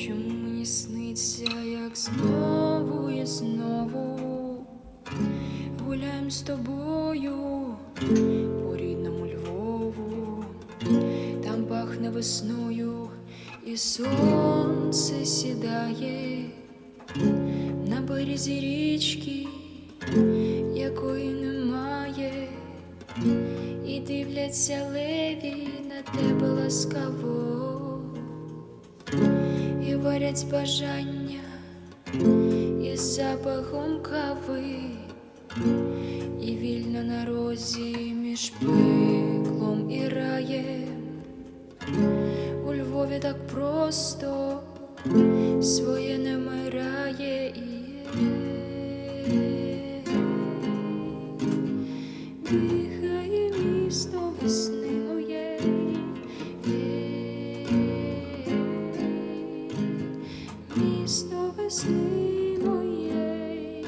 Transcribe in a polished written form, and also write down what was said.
Чому мені сниться, як знову і знову гуляєм з тобою по рідному Львову, там пахне весною і сонце сідає на березі річки, якої немає, і дивляться леві на тебе ласкаво, і варять бажання із запахом кави, і вільно на розі між пеклом і раєм. У Львові так просто своє не мирає. Дихає місто весни моєї, місто весни моєї.